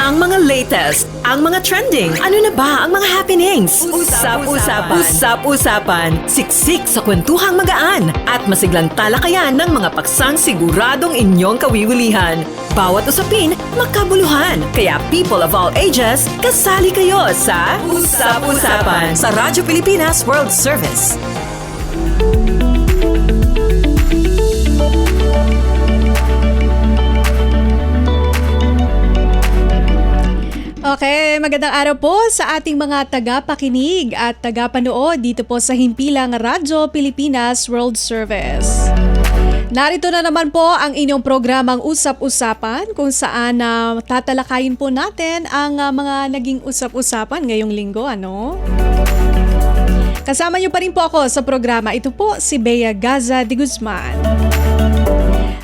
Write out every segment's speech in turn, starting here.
Ang mga latest, ang mga trending, ano na ba ang mga happenings? Usap-usapan. Usap-usapan. Siksik sa kwentuhang magaan at masiglang talakayan ng mga paksang siguradong inyong kawiwilihan. Bawat usapin, magkabuluhan. Kaya people of all ages, kasali kayo sa Usap-usapan sa Radyo Pilipinas World Service. Okay, magandang araw po sa ating mga tagapakinig at tagapanood dito po sa Himpilang Radyo Pilipinas World Service. Narito na naman po ang inyong programang Usap-usapan kung saan tatalakayin po natin ang mga naging usap-usapan ngayong linggo, ano? Kasama niyo pa rin po ako sa programa. Ito po si Bea Gaza de Guzman.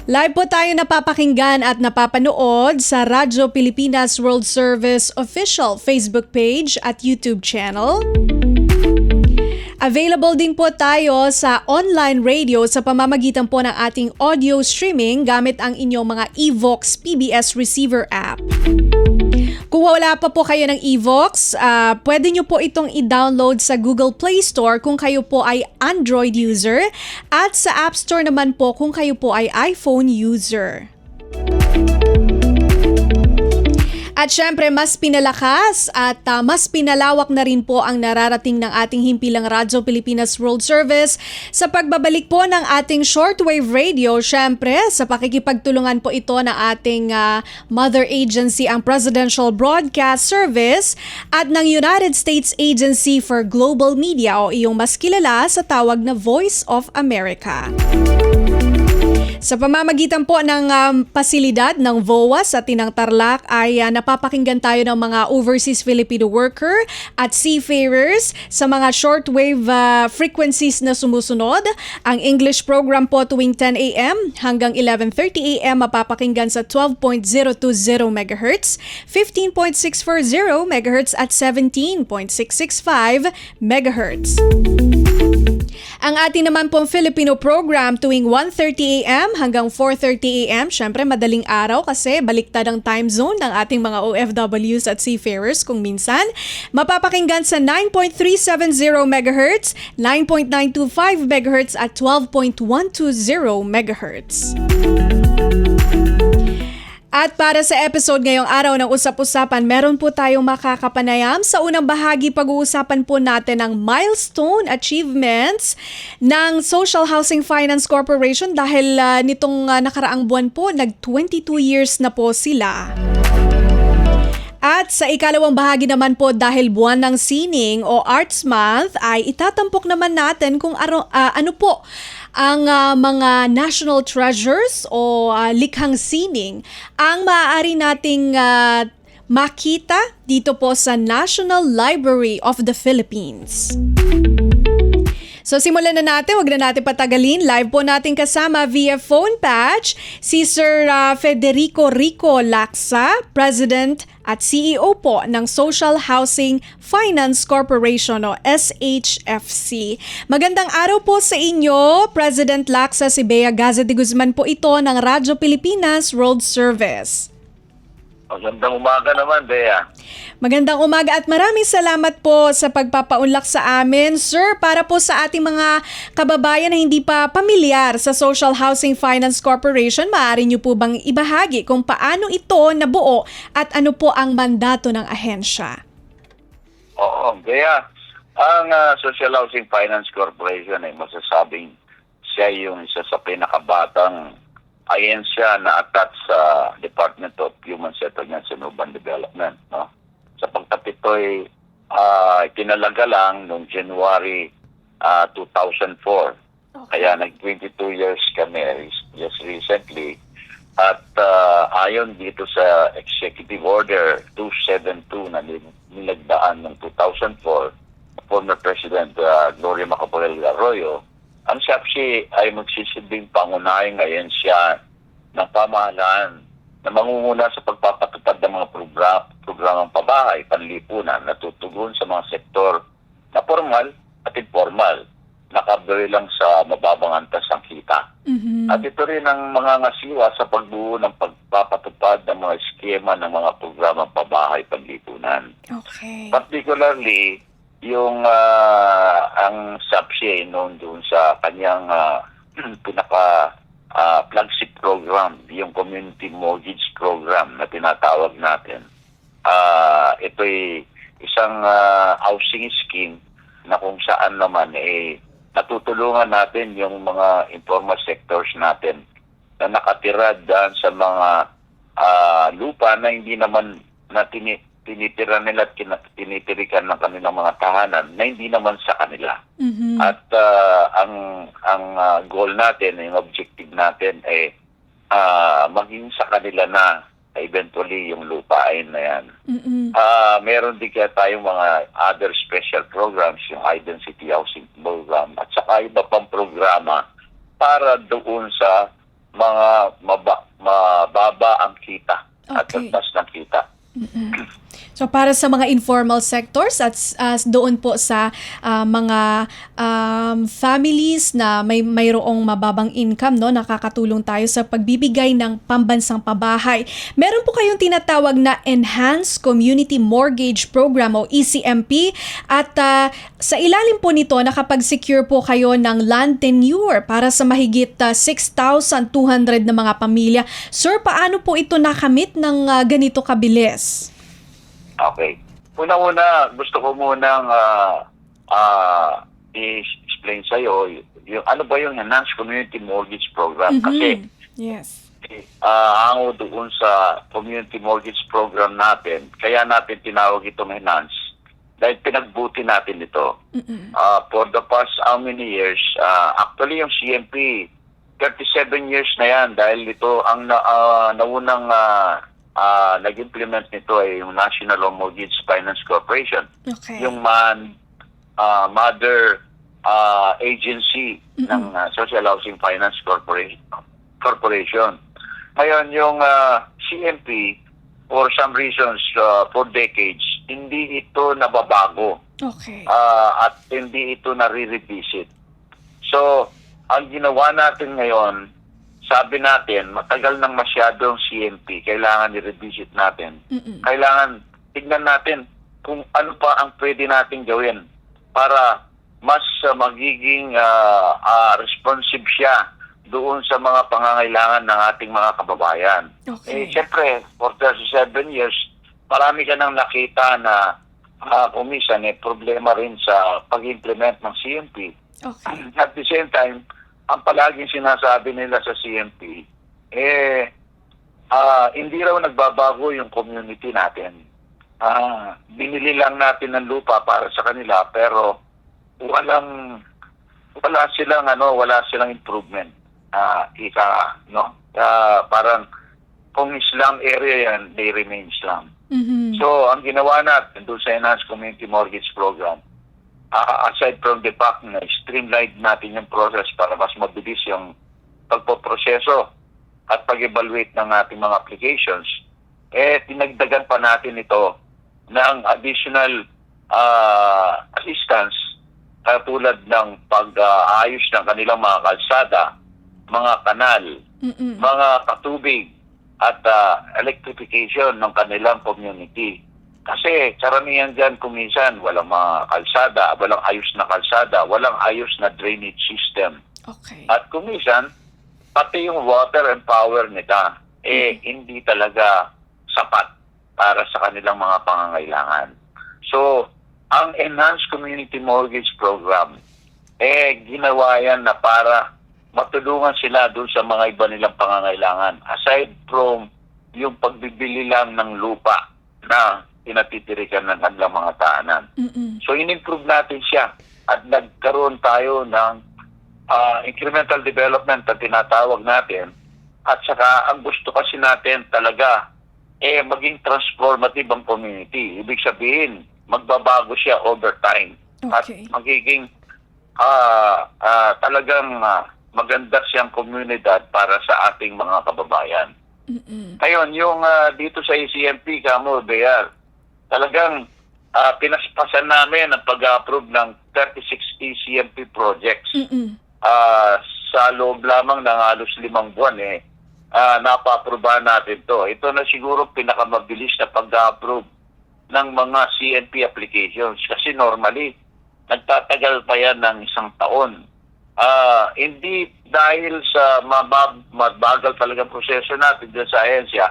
Live po tayo napapakinggan at napapanood sa Radyo Pilipinas World Service official Facebook page at YouTube channel. Available din po tayo sa online radio sa pamamagitan po ng ating audio streaming gamit ang inyong mga Evox PBS receiver app. Kung wala pa po kayo ng Evox, pwede nyo po itong i-download sa Google Play Store kung kayo po ay Android user at sa App Store naman po kung kayo po ay iPhone user. At syempre, mas pinalakas at mas pinalawak na rin po ang nararating ng ating Himpilang Radyo Pilipinas World Service sa pagbabalik po ng ating shortwave radio. Syempre, sa pakikipagtulungan po ito ng ating mother agency, ang Presidential Broadcast Service at ng United States Agency for Global Media o iyong mas kilala sa tawag na Voice of America. Sa pamamagitan po ng pasilidad ng VOA sa Tinang Tarlac ay napapakinggan tayo ng mga overseas Filipino worker at seafarers sa mga shortwave frequencies na sumusunod. Ang English program po tuwing 10 a.m. hanggang 11:30 a.m. mapapakinggan sa 12.020 MHz, 15.640 MHz at 17.665 MHz. Ang ating naman pong Filipino program tuwing 1:30 a.m. hanggang 4:30 a.m. Syempre madaling araw kasi baliktad ang time zone ng ating mga OFWs at seafarers kung minsan. Mapapakinggan sa 9.370 MHz, 9.925 MHz at 12.120 MHz. At para sa episode ngayong araw ng Usap-usapan, meron po tayong makakapanayam. Sa unang bahagi, pag-uusapan po natin ang milestone achievements ng Social Housing Finance Corporation dahil nitong nakaraang buwan po, nag-22 years na po sila. At sa ikalawang bahagi naman po dahil buwan ng sining o Arts Month ay itatampok naman natin kung ano po ang mga national treasures o likhang sining ang maaari nating makita dito po sa National Library of the Philippines. So simulan na natin, wag na natin patagalin. Live po natin kasama via phone patch si Sir Federico Rico Lacsa, President at CEO po ng Social Housing Finance Corporation o SHFC. Magandang araw po sa inyo, President Lacsa. Si Bea Gaza de Guzman po ito ng Radyo Pilipinas World Service. Magandang umaga naman, Bea. Magandang umaga at maraming salamat po sa pagpapaunlak sa amin. Sir, para po sa ating mga kababayan na hindi pa pamilyar sa Social Housing Finance Corporation, maaari niyo po bang ibahagi kung paano ito nabuo at ano po ang mandato ng ahensya? Oo, Bea. Ang Social Housing Finance Corporation ay masasabing siya yung isa sa pinakabatang ahensya na attached sa Department of Human Settlements and Urban Development. No? Sa pagtapitoy, kinalaga lang noong January 2004. Okay. Kaya nag-22 years kami just recently. At ayon dito sa Executive Order 272 na nilagdaan noong 2004, former President Gloria Macapagal Arroyo, ang SHFC ay magsisilbing pangunahing ahensya ng pamahalaan na mangunguna sa pagpapatupad ng mga programang pabahay, panlipunan na tutugon sa mga sektor na formal at informal, nakabili lang sa mababang antas ng kita. Mm-hmm. At ito rin ang mga ngasiwa sa pagbuo ng pagpapatupad ipatupad ng mga eskema ng mga programang pabahay panlipunan. Okay. Particularly, yung ang SAPSE noon doon sa kanyang pinaka flagship program, yung Community Mortgage Program na tinatawag natin. Ito'y isang housing scheme na kung saan naman natutulungan natin yung mga informal sectors natin na nakatira dyan sa mga lupa na hindi naman na tinitira nila at tinitirikan ng kanilang mga tahanan na hindi naman sa kanila. Mhm. At ang goal natin, yung objective natin ay maging sa kanila na eventually yung lupain na yan. Mm-mm. Meron din kaya tayong mga other special programs, yung Identity Housing Program at saka iba pang programa para doon sa mga mababa ang kita at Okay. tagtas ng kita. So para sa mga informal sectors at doon po sa mga families na mayroong mababang income, no, nakakatulong tayo sa pagbibigay ng pambansang pabahay. Meron po kayong tinatawag na Enhanced Community Mortgage Program o ECMP at sa ilalim po nito nakapag-secure po kayo ng land tenure para sa mahigit 6,200 na mga pamilya. Sir, paano po ito nakamit ng ganito kabilis? Okay. Una-una, gusto ko munang i-explain sa'yo yung ano ba yung Enhanced Community Mortgage Program. Kasi Yes. hango doon sa Community Mortgage Program natin, kaya natin tinawag itong Enhanced dahil pinagbuti natin ito. For the past how many years, actually yung CMP, 37 years na yan dahil ito ang naunang nag-implement nito ay yung National Mortgage Finance Corporation. Okay. Yung mother agency ng Social Housing Finance Corporation. Ngayon, yung CMP, for some reasons, for decades, hindi ito nababago Okay. at hindi ito nare-revisit. So, ang ginawa natin ngayon, sabi natin, matagal nang masyadong CMP, kailangan i-revisit natin. Kailangan tignan natin kung ano pa ang pwede nating gawin para mas magiging responsive siya doon sa mga pangangailangan ng ating mga kababayan. Okay. Siyempre, for 37 years, marami ka nang nakita na kumisan problema rin sa pag-implement ng CMP. Okay. At the same time, ang palaging sinasabi nila sa CMP, hindi raw nagbabago yung community natin. Binili lang natin ng lupa para sa kanila, pero wala silang improvement. Parang kung Islam area yan, they remain Islam. So, ang ginawa natin doon sa Enhanced Community Mortgage Program, aside from the fact na streamline natin yung process para mas mabilis yung pagpoproseso at pag-evaluate ng ating mga applications, tinagdagan pa natin ito ng additional assistance katulad ng pag-aayos ng kanilang mga kalsada, mga kanal, mga katubig, at electrification ng kanilang community. Kasi karamihan dyan kuminsan walang mga kalsada, walang ayos na kalsada, walang ayos na drainage system. Okay. At kuminsan, pati yung water and power nila, hindi talaga sapat para sa kanilang mga pangangailangan. So, ang Enhanced Community Mortgage Program, ginawa yan na para matulungan sila doon sa mga iba nilang pangangailangan. Aside from yung pagbibili lang ng lupa na pinatitirikan ng kanilang mga tahanan. So, in-improve natin siya at nagkaroon tayo ng incremental development na tinatawag natin. At saka, ang gusto kasi natin talaga, maging transformative ang community. Ibig sabihin, magbabago siya over time. Okay. At magiging talagang maganda siyang komunidad para sa ating mga kababayan. Ngayon, yung dito sa ECMP, Kamo, Bea, talagang pinaspasan namin ang pag-approve ng 36 ECMP projects. Sa loob lamang ng halos 5 buwan, napaprubahan natin to. Ito na siguro pinakamabilis na pag-approve ng mga CNP applications. Kasi normally, nagtatagal pa yan ng isang taon. Hindi dahil sa mabagal talaga proseso natin dyan sa ahensya,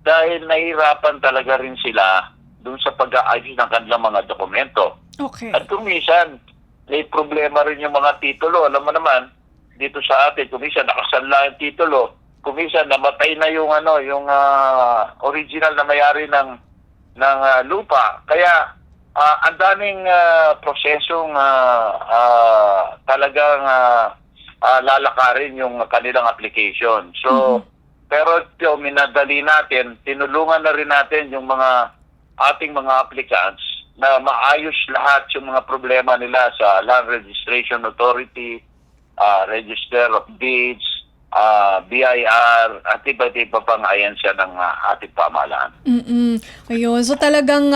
dahil nahihirapan talaga rin sila dun sa pag-aayos ng kanilang mga dokumento. Okay. At kung minsan, may problema rin yung mga titulo. Alam mo naman, dito sa atin, kung minsan nakasanla yung titulo, kung minsan namatay na yung original na may-ari ng lupa. Kaya ang daming prosesong talagang lalakarin yung kanilang application. So, pero minadali natin, tinulungan na rin natin yung mga ating mga applicants na maayos lahat yung mga problema nila sa Land Registration Authority, Register of Deeds, BIR, at iba't iba pang ahensya ng ating pamahalaan. Ayun. So talagang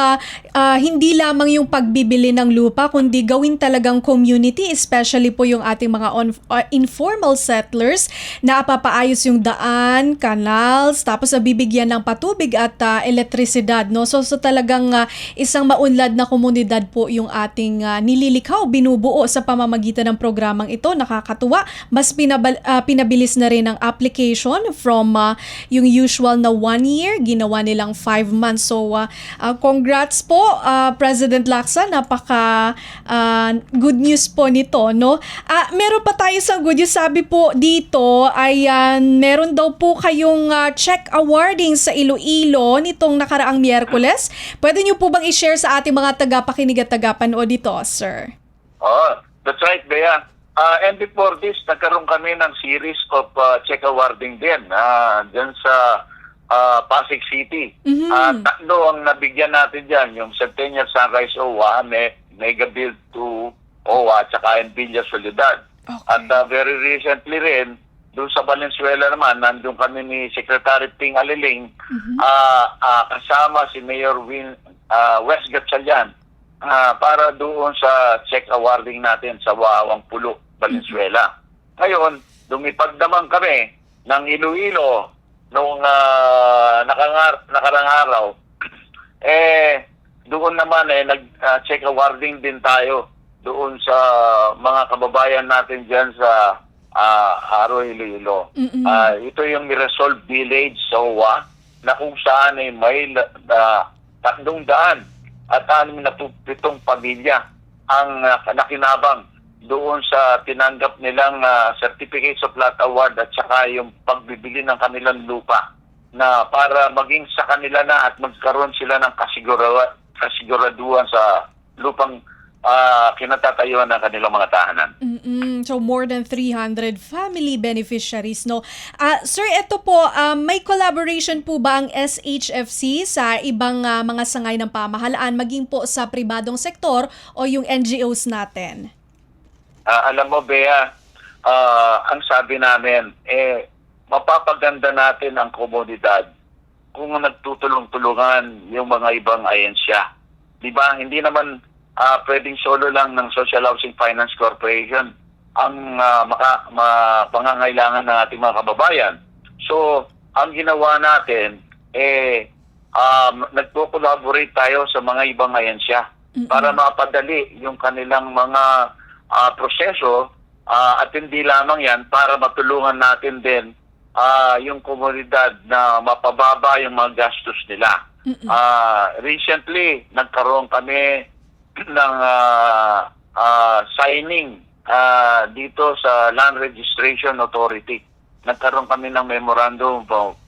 hindi lamang yung pagbibili ng lupa, kundi gawin talagang community, especially po yung ating mga informal settlers na papaayos yung daan, canals, tapos bibigyan ng patubig at elektrisidad. No? So talagang isang maunlad na komunidad po yung ating nililikhaw, binubuo sa pamamagitan ng programang ito. Nakakatuwa. Mas pinabilis na rin ang application from yung usual na 1 year, ginawa nilang 5 months. So, congrats po, President Lacson. Napaka good news po nito, no? Meron pa tayo sa good news. Sabi po dito ay meron daw po kayong check awarding sa Iloilo nitong nakaraang Miyerkules. Pwede niyo po bang i-share sa ating mga tagapakinig at tagapanood dito, sir? Oh, that's right, Bea. And before this, nagkaroon kami ng series of check awarding din dyan sa Pasig City. Tatlo ang nabigyan natin dyan, yung Centennial Sunrise OWA, Mega Build 2 OWA, at saka Envilla Soledad. Okay. At very recently rin, doon sa Valenzuela naman, nandun kami ni Secretary Ping Aliling, kasama si Mayor Wes Gatchalian, para doon sa check awarding natin sa Wawang Pulo, Valenzuela. Ngayon, lumipad naman kami ng Iloilo noong nakarang araw. Doon naman nag-check awarding din tayo doon sa mga kababayan natin dyan sa Haro, Iloilo. Ito yung Mirasol Village sa OWA, na kung saan may 300 at 67 pamilya ang nakinabang doon sa tinanggap nilang Certificates of Lot Award at saka yung pagbibili ng kanilang lupa na para maging sa kanila na at magkaroon sila ng kasiguraduhan sa lupang kinatatayuan ng kanilang mga tahanan. So more than 300 family beneficiaries, no? Sir, ito po, may collaboration po ba ang SHFC sa ibang mga sangay ng pamahalaan, maging po sa pribadong sektor o yung NGOs natin? Alam mo, Bea, ang sabi namin, mapapaganda natin ang komunidad kung nagtutulong-tulungan yung mga ibang ahensya. Diba? Hindi naman pwedeng solo lang ng Social Housing Finance Corporation ang pangangailangan ng ating mga kababayan. So, ang ginawa natin, nagpo-collaborate tayo sa mga ibang ahensya para mapadali yung kanilang mga proseso at hindi lamang yan para matulungan natin din yung komunidad na mapababa yung mga gastos nila. Recently, nagkaroon kami ng signing dito sa Land Registration Authority. Nagkaroon kami ng memorandum of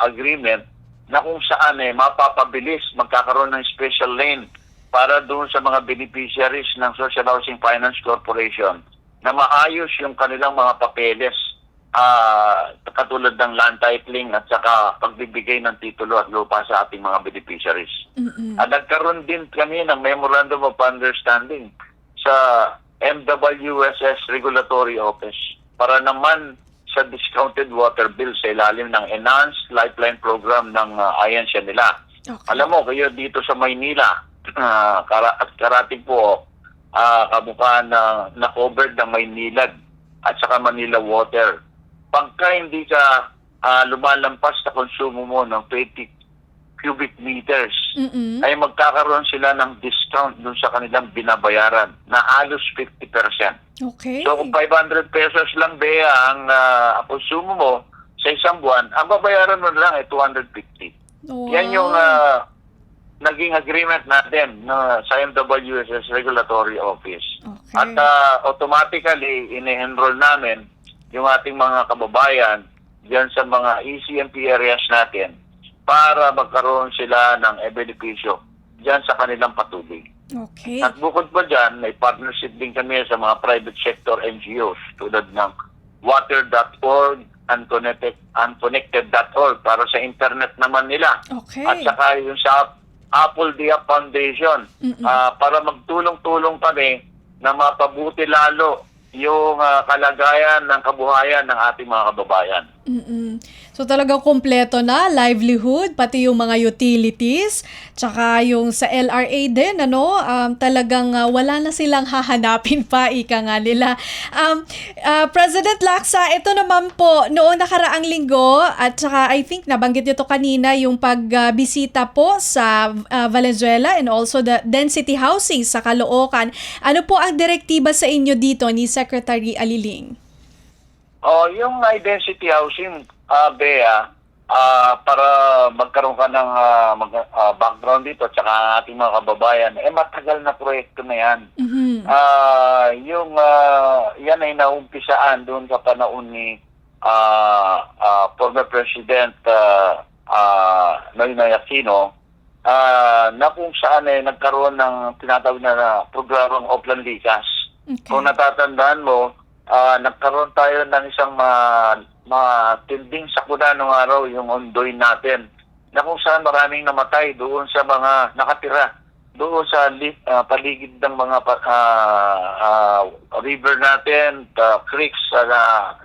agreement na kung saan mapapabilis, magkakaroon ng special lane para doon sa mga beneficiaries ng Social Housing Finance Corporation na maayos yung kanilang mga papeles, katulad ng land titling at saka pagbibigay ng titulo at lupa sa ating mga beneficiaries. Nagkaroon din kami ng Memorandum of Understanding sa MWSS Regulatory Office para naman sa discounted water bill sa ilalim ng Enhanced Lifeline Program ng ahensya nila. Okay. Alam mo, kayo dito sa Maynila, karating po kamukha na covered ng Maynilad at saka Manila Water. Pagka hindi ka lumalampas na konsumo mo ng 20 cubic meters, Mm-mm. ay magkakaroon sila ng discount dun sa kanilang binabayaran na halos 50%. Okay. So kung 500 pesos lang, Bea, ang konsumo mo sa isang buwan, ang babayaran mo na lang ay 250. Wow. Yan yung naging agreement natin sa MWSS Regulatory Office. Okay. At automatically, ini-enroll namin yung ating mga kababayan diyan sa mga ECMP areas natin para magkaroon sila ng benepisyo diyan sa kanilang patubig. Okay. At bukod pa dyan, may partnership din kami sa mga private sector NGOs tulad ng water.org, unconnected.org para sa internet naman nila. Okay. At saka yung sa Apple Dia Foundation para magtulong-tulong kami na mapabuti lalo yung kalagayan ng kabuhayan ng ating mga kababayan. Mm-mm. So talagang kompleto na, livelihood, pati yung mga utilities, tsaka yung sa LRA din, talagang wala na silang hahanapin pa, ika nga nila. President Lacsa, ito naman po, noong nakaraang linggo, at saka I think nabanggit nito kanina, yung pagbisita po sa Valenzuela and also the density housing sa Caloocan. Ano po ang direktiba sa inyo dito ni Secretary Aliling? Yung density housing, Bea, para magkaroon ka ng background dito at saka ating mga kababayan, matagal na proyekto na yan. Mm-hmm. Yan ay naumpisaan doon sa panahon ni former President Noynoy Aquino, na kung saan nagkaroon ng tinatawag na programang Oplan Likas. Okay. Kung natatandaan mo, nagkaroon tayo ng isang matinding sakuna nung araw, yung Ondoy natin, na kung saan maraming namatay doon sa mga nakatira, doon sa paligid ng mga river natin, creeks,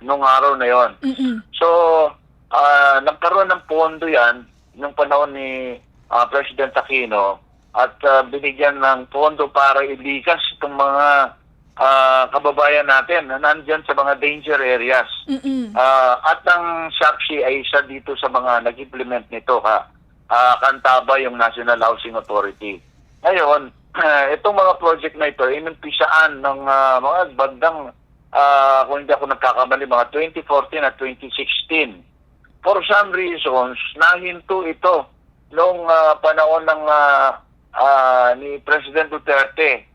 nung araw na yon. So, nagkaroon ng pondo yan nung panahon ni President Aquino at binigyan ng pondo para ilikas itong mga kababayan natin na nandyan sa mga danger areas. At ang SAPSI ay isa dito sa mga nag-implement nito, Kantaba, yung National Housing Authority. Ngayon, itong mga project na ito, inumpisaan ng mga bandang, kung hindi ako nagkakamali, mga 2014 at 2016. For some reasons, nahinto ito noong panahon ng ni President Duterte.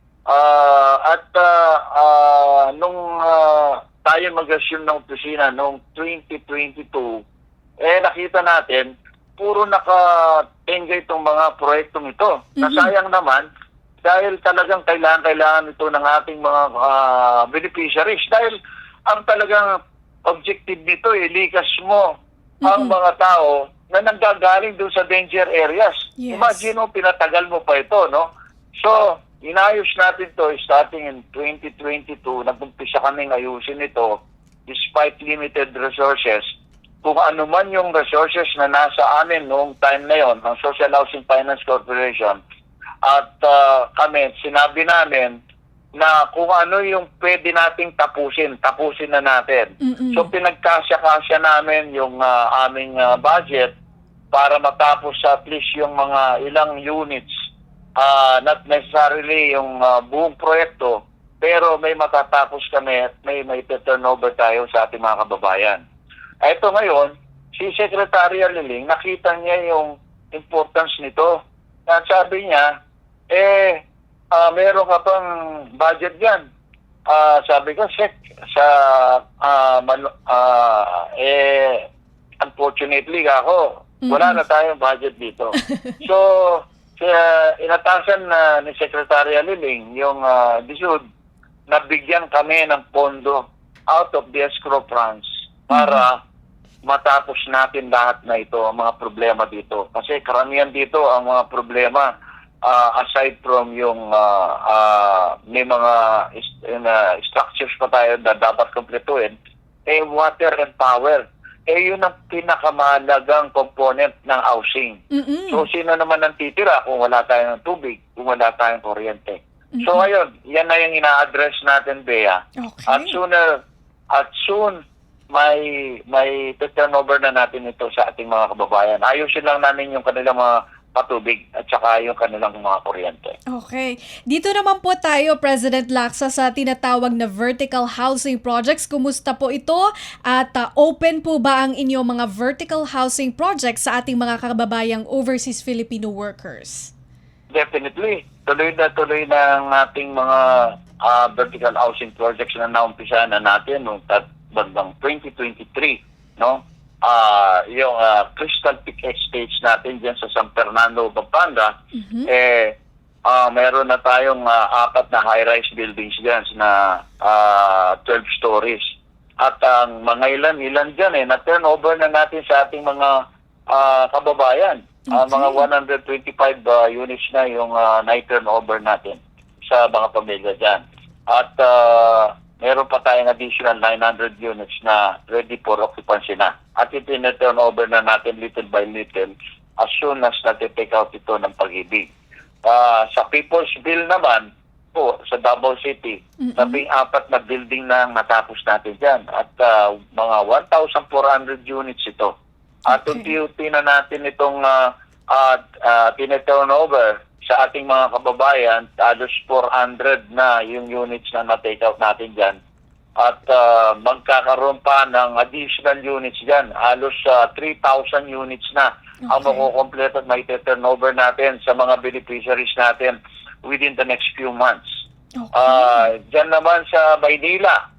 Nung tayo mag-assume ng opisina noong 2022, nakita natin, puro naka-engage itong mga proyektong ito. Nasayang naman, dahil talagang kailangan ito ng ating mga beneficiaries. Dahil ang talagang objective nito, likas mo ang mga tao na nanggagaling doon sa danger areas. Yes. Imagine mo, pinatagal mo pa ito, no? So, inayos natin to starting in 2022. Nag-umpisa kaming ayusin ito despite limited resources. Kung ano man yung resources na nasa amin noong time na yon ng Social Housing Finance Corporation, at sinabi namin na kung ano yung pwede nating tapusin na natin. So pinagkasya-kasya namin yung aming budget para matapos at least yung mga ilang units. Not necessarily yung buong proyekto, pero may matatapos kami at may turnover tayo sa ating mga kababayan. Ito ngayon, si Secretary Aliling, nakita niya yung importance nito. At sabi niya, meron ka pang budget yan. Sabi ko, unfortunately ako, wala na tayong budget dito. So, inatasan ni Secretary Aliling yung DSUD na bigyan kami ng pondo out of the escrow funds para matapos natin lahat na ito, ang mga problema dito. Kasi karamihan dito ang mga problema, aside from yung may mga structures pa tayo na dapat kumpletuhin, water and power. Yun ang pinakamahalagang component ng housing. So, sino naman ang titira kung wala tayong tubig, kung wala tayong kuryente? So, ngayon, yan na yung ina-address natin, Bea. Okay. At soon, may turnover na natin ito sa ating mga kababayan. Ayusin lang namin yung kanilang mga patubig at saka yung kanilang mga kuryente. Okay. Dito naman po tayo, President Lacsa, sa tinatawag na vertical housing projects. Kumusta po ito? At open po ba ang inyong mga vertical housing projects sa ating mga kababayang overseas Filipino workers? Definitely. Tuloy na ang ating mga vertical housing projects na naumpisa na natin noong bandang 2023, no? Yung Crystal Peak Estates natin diyan sa San Fernando, Pampanga, meron na tayong 4 na high-rise buildings diyan na 12 stories. At ang mga ilan diyan na-turnover na natin sa ating mga kababayan. Mga 125 units na yung na-turnover natin sa mga pamilya diyan. At meron pa tayong additional 900 units na ready for occupancy na. At itin-turnover na natin little by little as soon as natin-take out ito ng Pag-ibig. Sa People's Bill naman po, sa Davao City, 14 na building na natapos natin dyan. At mga 1,400 units ito. At unti-unti na natin itong tin-turnover sa ating mga kababayan, halos 400 na yung units na na-take out natin dyan. At magkakaroon pa ng additional units dyan. Halos 3,000 units na ang makukompleto at may turnover natin sa mga beneficiaries natin within the next few months. Dyan naman sa Maynila,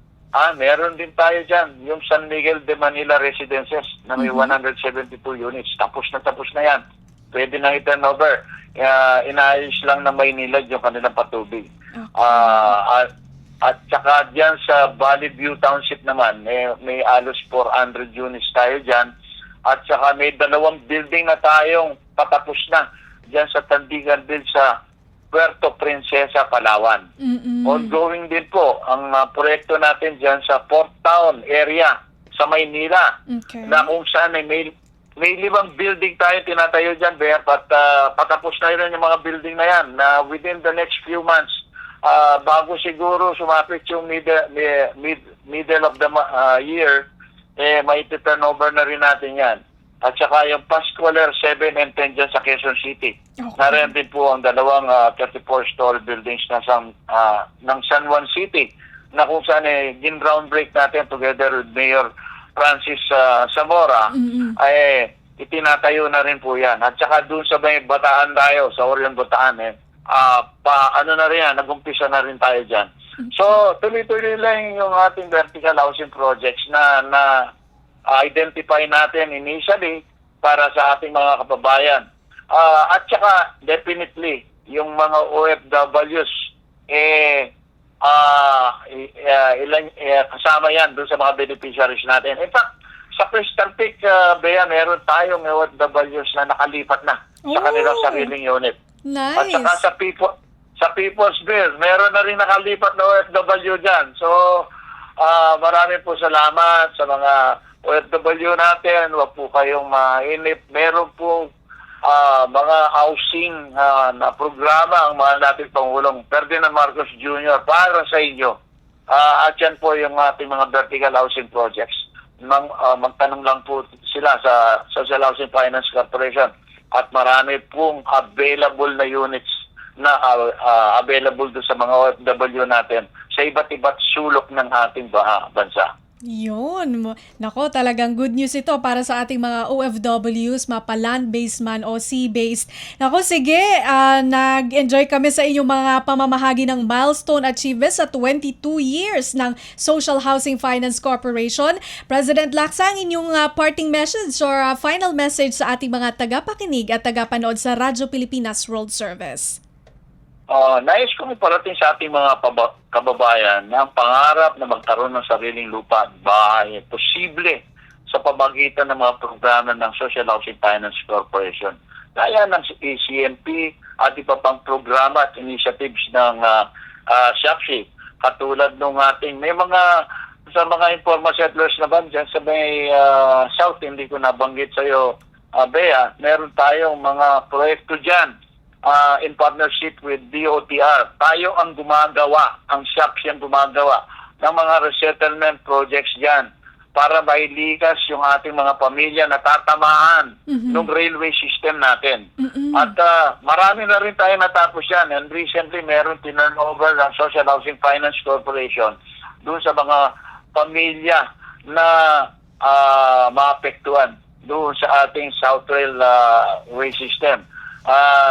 meron din tayo dyan, yung San Miguel de Manila Residences na may 172 units. Tapos na yan. Pwede na i-turnover. Inaayos lang na Maynila yung kanilang patubig. At saka dyan sa Valley View Township naman, may alos 400 units tayo dyan. At saka may 2 building na tayong patapos na dyan sa Tandiganville sa Puerto Princesa, Palawan. Ongoing din po ang proyekto natin dyan sa Port Town area sa Maynila. Na kung saan may 5 building tayo tinatayo dyan, Bert, at patapos na rin yung mga building na yan na within the next few months, bago siguro sumapit yung middle of the year, may turnover na rin natin yan. At saka yung Pascualer 7 and 10 dyan sa Quezon City. Naroon din po ang 2 34-story buildings na ng San Juan City na kung saan gin-ground break natin together with Mayor Francis Zamora, itinatayo na rin po yan. At saka doon sa may Bataan tayo, sa Orion Bataan, nag-umpisa na rin tayo dyan. So, tuloy-tuloy lang yung ating vertical housing projects na identify natin initially para sa ating mga kababayan. At saka, definitely, yung mga OFWs, kasama yan doon sa mga beneficiaries natin. In fact, sa Crystal Peak, Bea, meron tayong OFWs na nakalipat na sa kanilang sariling unit. Nice. At saka sa People's Bill, meron na rin nakalipat na OFW dyan. So, maraming po salamat sa mga OFW natin. Huwag po kayong mainip. Meron po mga housing na programa ang mga nating Pangulong Ferdinand Marcos Jr. para sa inyo. At yan po yung ating mga vertical housing projects. Magtanong lang po sila sa Social Housing Finance Corporation at marami pong available na units na available doon sa mga OFW natin sa iba't iba't sulok ng ating bansa. Yun. Nako, talagang good news ito para sa ating mga OFWs, mapa-land-based man o sea-based. Nako, sige, nag-enjoy kami sa inyong mga pamamahagi ng milestone achievements sa 22 years ng Social Housing Finance Corporation. President Lacsa, ang inyong parting message or final message sa ating mga tagapakinig at tagapanood sa Radyo Pilipinas World Service. Nais kong iparating sa ating mga kababayan na ang pangarap na magkaroon ng sariling lupa at bahay ay posible sa pamagitan ng mga programa ng Social Housing Finance Corporation. Gaya ng ACMP at iba pang programa at initiatives ng SHAPSI. Katulad ng ating may mga sa mga informal settlers naman dyan sa may South, hindi ko nabanggit sa iyo, Bea, meron tayong mga proyekto dyan. In partnership with DOTR. Tayo ang gumagawa, ang SHAPSI ang gumagawa ng mga resettlement projects dyan. para mailikas yung ating mga pamilya na tatamaan ng railway system natin. At marami na rin tayo natapos yan. And recently, meron tinurnover ng Social Housing Finance Corporation doon sa mga pamilya na maapektuhan doon sa ating South Railway system.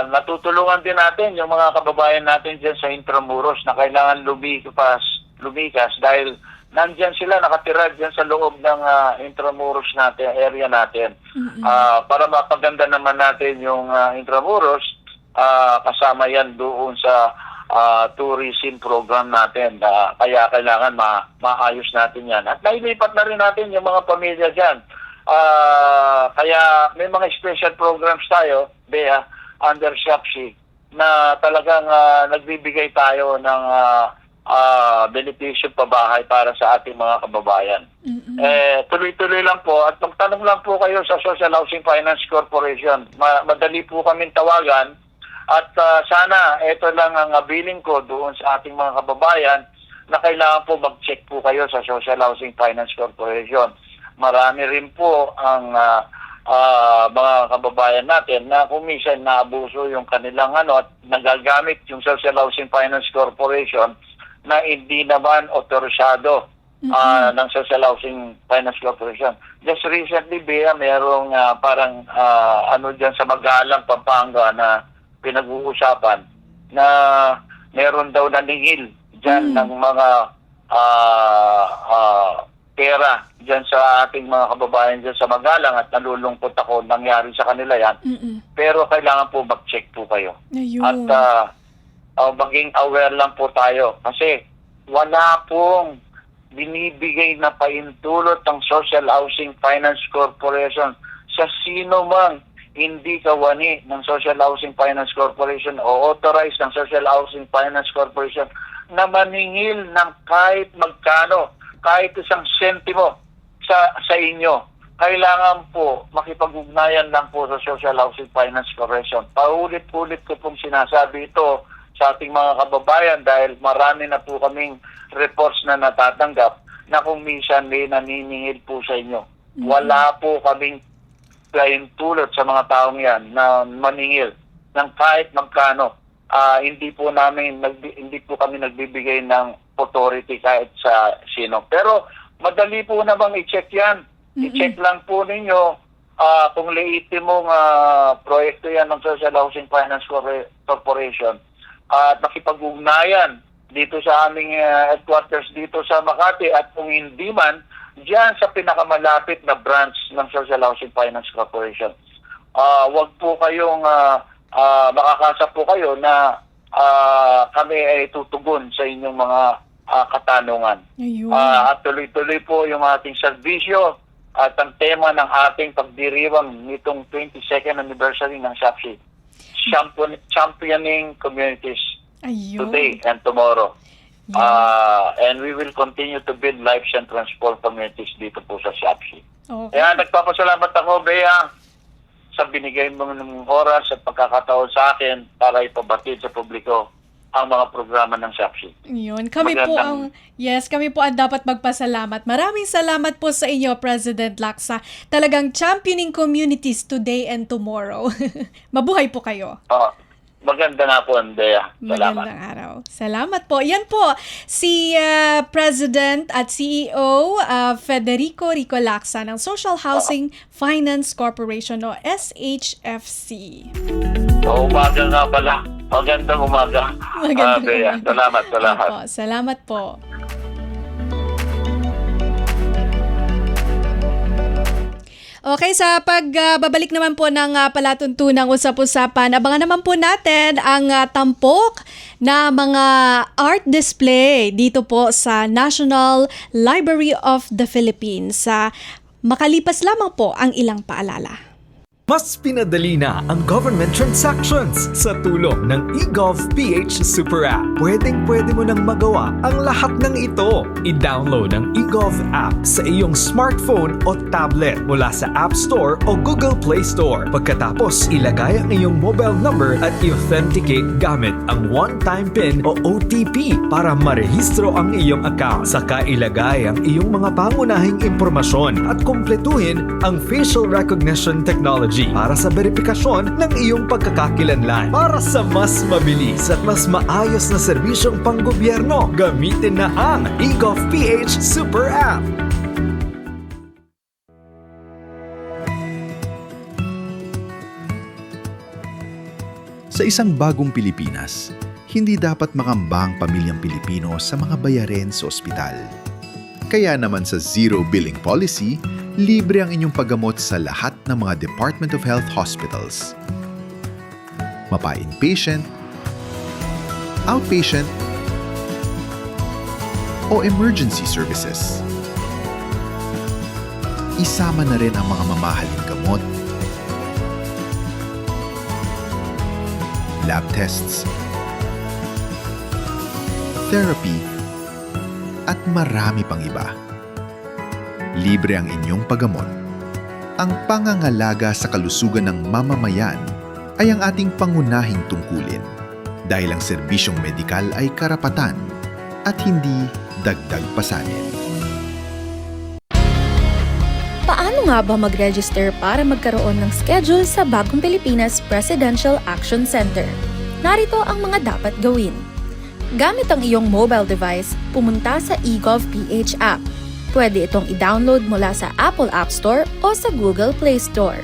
Natutulungan din natin yung mga kababayan natin dyan sa Intramuros na kailangan lumikas dahil nandyan sila, nakatira dyan sa loob ng Intramuros natin, area natin. Para mapaganda naman natin yung Intramuros, kasama yan doon sa tourism program natin. Kaya kailangan maayos natin yan. At nailipat na rin natin yung mga pamilya dyan. Kaya may mga special programs tayo, Bea, under SHAPSI, na talagang nagbibigay tayo ng benepisyo pabahay para sa ating mga kababayan. Tuloy-tuloy lang po at magtanong lang po kayo sa Social Housing Finance Corporation. Madali po kaming tawagan at sana ito lang ang abiling ko doon sa ating mga kababayan na kailangan po mag-check po kayo sa Social Housing Finance Corporation. Marami rin po ang mga kababayan natin na kung minsan naabuso yung kanilang at nagagamit yung Social Housing Finance Corporation na hindi naman otorisado ng Social Housing Finance Corporation. Just recently, Bea, merong parang dyan sa Magalang, Pampanga na pinag-uusapan na meron daw naningil dyan ng mga pera dyan sa ating mga kababayan dyan sa Magalang at nalulungkot ako nangyari sa kanila yan. Pero kailangan po mag-check po kayo. Ayun. At maging aware lang po tayo kasi wala pong binibigay na paintulot ng Social Housing Finance Corporation sa sino mang hindi kawani ng Social Housing Finance Corporation o authorized ng Social Housing Finance Corporation na maningil ng kahit magkano, kahit isang sentimo sa inyo. Kailangan po makipag-ugnayan lang po sa Social Housing Finance Corporation. Paulit-ulit ko pong sinasabi ito sa ating mga kababayan dahil marami na po kaming reports na natatanggap na kung minsan may naniningil po sa inyo. Wala po kaming tulot sa mga taong yan na maningil ng kahit magkano. Hindi po kami nagbibigay ng authority kahit sa sino. Pero madali po namang i-check yan. I-check lang po ninyo kung lehitimong proyekto yan ng Social Housing Finance Corporation at makipag-ugnayan dito sa aming headquarters dito sa Makati at kung hindi man, diyan sa pinakamalapit na branch ng Social Housing Finance Corporation. Wag po kayong makakasa po kayo na kami ay tutugon sa inyong mga katanungan. At tuloy-tuloy po yung ating serbisyo at ang tema ng ating pagdiriwang nitong 22nd anniversary ng SHAPSI. Championing communities today and tomorrow. And we will continue to build lives and transform communities dito po sa SHAPSI. Kaya nagpapasalamat ako, Bea, sa binigay mo ng oras at pagkakataon sa akin para ipabatid sa publiko ang mga programa ng SHAPSI. Yun. Kami po ang dapat magpasalamat. Maraming salamat po sa inyo, President Lacsa. Talagang championing communities today and tomorrow. Mabuhay po kayo. Maganda na po, Andrea. Salamat. Magandang araw. Salamat po. Yan po, si President at CEO Federico Rico Lacsa ng Social Housing Finance Corporation o SHFC. Umaga nga pala. Magandang umaga. Magandang umaga. Salamat. Salamat po. Okay, sa pagbabalik naman po ng palatuntunang usap-usapan, abangan naman po natin ang tampok na mga art display dito po sa National Library of the Philippines. Makalipas lamang po ang ilang paalala. Mas pinadali na ang government transactions sa tulong ng eGovPH Super App. Pwedeng-pwede mo nang magawa ang lahat ng ito. I-download ang eGov app sa iyong smartphone o tablet mula sa App Store o Google Play Store. Pagkatapos, ilagay ang iyong mobile number at i-authenticate gamit ang one-time PIN o OTP para marehistro ang iyong account. Saka ilagay ang iyong mga pangunahing impormasyon at kumpletuhin ang facial recognition technology para sa verifikasyon ng iyong pagkakakilanlan. Para sa mas mabilis at mas maayos na serbisyong panggobyerno, gamitin na ang eGovPH Super App. Sa isang bagong Pilipinas, hindi dapat makambang pamilyang Pilipino sa mga bayarin sa ospital. Kaya naman sa Zero Billing Policy, libre ang inyong paggamot sa lahat ng mga Department of Health hospitals. Mapa-inpatient, outpatient, o emergency services. Isama na rin ang mga mamahaling gamot, lab tests, therapy, at marami pang iba. Libre ang inyong paggamot. Ang pangangalaga sa kalusugan ng mamamayan ay ang ating pangunahing tungkulin dahil ang serbisyong medikal ay karapatan at hindi dagdag pasanin. Paano nga ba mag-register para magkaroon ng schedule sa Bagong Pilipinas Presidential Action Center? Narito ang mga dapat gawin. Gamit ang iyong mobile device, pumunta sa eGovPH app. Pwede itong i-download mula sa Apple App Store o sa Google Play Store.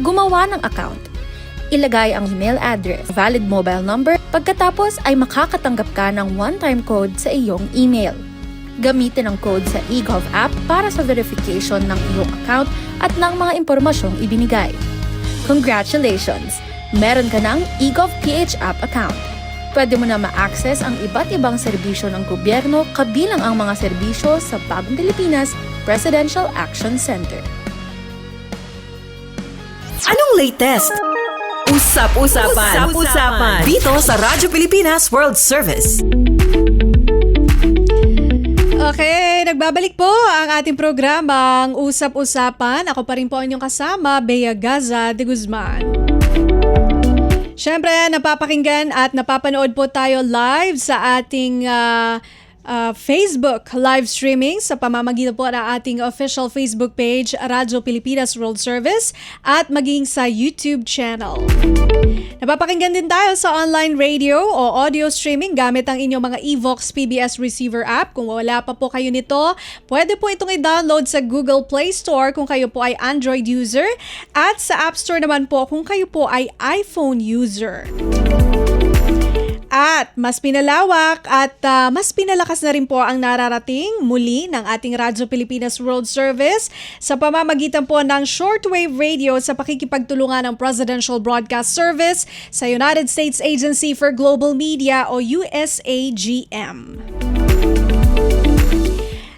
Gumawa ng account. Ilagay ang email address, valid mobile number, pagkatapos ay makakatanggap ka ng one-time code sa iyong email. Gamitin ang code sa eGov app para sa verification ng iyong account at ng mga impormasyong ibinigay. Congratulations! Meron ka ng eGovPH app account. Pwede mo na ma-access ang iba't ibang serbisyo ng gobyerno kabilang ang mga serbisyo sa Bagong Pilipinas Presidential Action Center. Anong latest? Usap-usapan. Dito sa Radyo Pilipinas World Service. Okay, nagbabalik po ang ating programang Usap-Usapan. Ako pa rin po ang inyong kasama, Bea Gaza de Guzman. Siyempre, napapakinggan at napapanood po tayo live sa ating Facebook live streaming sa pamamagitan po ng ating official Facebook page, Radyo Pilipinas World Service, at maging sa YouTube channel. Napapakinggan din tayo sa online radio o audio streaming gamit ang inyong mga Evox PBS receiver app. Kung wala pa po kayo nito, pwede po itong i-download sa Google Play Store kung kayo po ay Android user at sa App Store naman po kung kayo po ay iPhone user. At mas pinalawak at mas pinalakas na rin po ang nararating muli ng ating Radyo Pilipinas World Service sa pamamagitan po ng shortwave radio sa pakikipagtulungan ng Presidential Broadcast Service sa United States Agency for Global Media o USAGM.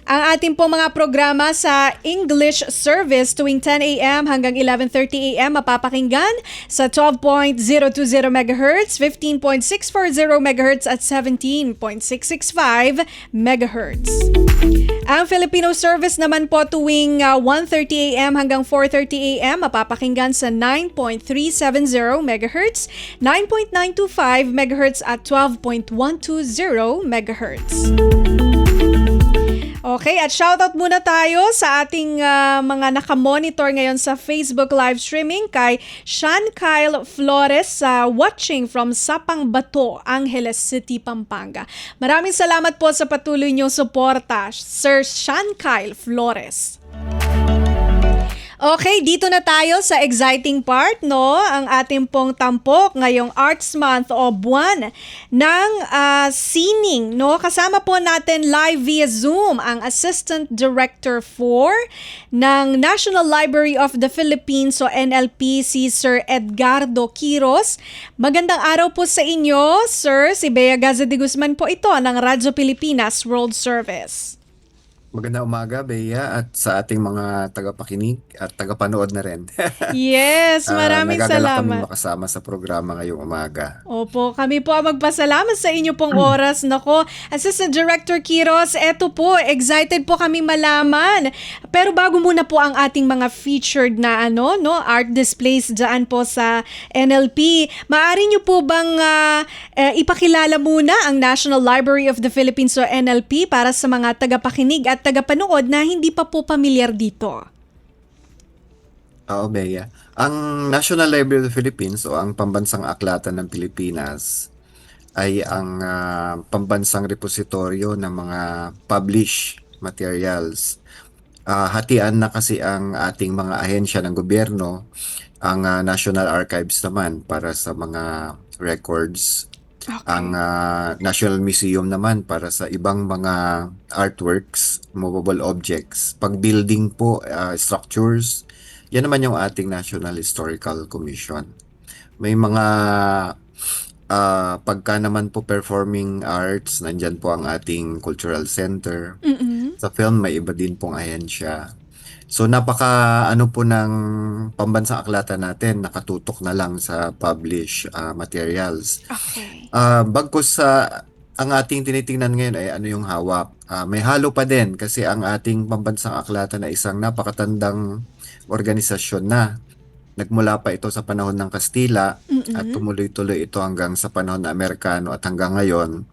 Ang ating po mga programa sa English service tuwing 10 a.m. hanggang 11:30 a.m. mapapakinggan sa 12.020 MHz, 15.640 MHz at 17.665 MHz. Ang Filipino service naman po tuwing 1:30 a.m. hanggang 4:30 a.m. mapapakinggan sa 9.370 MHz, 9.925 MHz at 12.120 MHz. Okay, at shoutout muna tayo sa ating mga nakamonitor ngayon sa Facebook live streaming kay Sean Kyle Flores watching from Sapang Bato, Angeles City, Pampanga. Maraming salamat po sa patuloy niyong suporta, Sir Sean Kyle Flores. Okay, dito na tayo sa exciting part, no? Ang ating pong tampok ngayong Arts Month o buwan ng sining, no? Kasama po natin live via Zoom ang Assistant Director 4 ng National Library of the Philippines o NLP, si Sir Edgardo Quiros. Magandang araw po sa inyo, Sir. Si Bea Gaza de Guzman po ito ng Radyo Pilipinas World Service. Magandang umaga, Bea, at sa ating mga tagapakinig at tagapanood na rin. Yes, maraming Nagagalak kami salamat. makasama sa programa ngayong umaga. Opo, kami po ang magpasalamat sa inyo pong oras. Nako, Assistant Director Quiros, eto po, excited po kami malaman. Pero bago muna po ang ating mga featured na art displays dyan po sa NLP, maaari nyo po bang ipakilala muna ang National Library of the Philippines o NLP para sa mga tagapakinig at tagapanood na hindi pa po pamilyar dito? Oo, Bea. Ang National Library of the Philippines o ang Pambansang Aklatan ng Pilipinas ay ang pambansang repositoryo ng mga published materials. Hatian na kasi ang ating mga ahensya ng gobyerno, ang National Archives naman para sa mga records, ang National Museum naman para sa ibang mga artworks, movable objects, pag-building po, structures. Yan naman yung ating National Historical Commission. May mga pagka naman po performing arts, nandyan po ang ating Cultural Center. Sa film, may iba din pong ahensya. So napaka po ng pambansang aklatan natin, nakatutok na lang sa published materials. Okay. Bagkus sa ang ating tinitingnan ngayon ay ano yung hawak. May halo pa din kasi ang ating pambansang aklatan ay isang napakatandang organisasyon na. Nagmula pa ito sa panahon ng Kastila at tumuloy-tuloy ito hanggang sa panahon ng Amerikano at hanggang ngayon.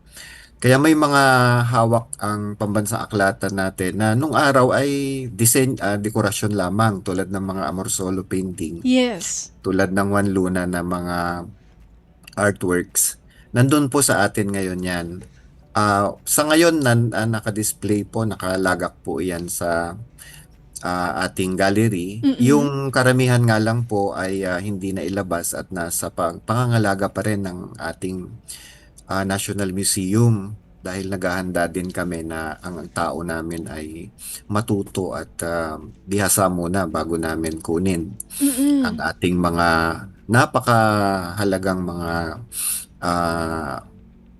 Kaya may mga hawak ang pambansang aklatan natin na nung araw ay dekorasyon lamang tulad ng mga Amorsolo painting, Yes. tulad ng Juan Luna na mga artworks. Nandun po sa atin ngayon yan. Sa ngayon, naka-display po, nakalagak po yan sa ating gallery. Yung karamihan nga lang po ay hindi na ilabas at nasa pangangalaga pa rin ng ating National Museum dahil naghahanda din kami na ang tao namin ay matuto at bihasa muna bago namin kunin ang ating mga napakahalagang mga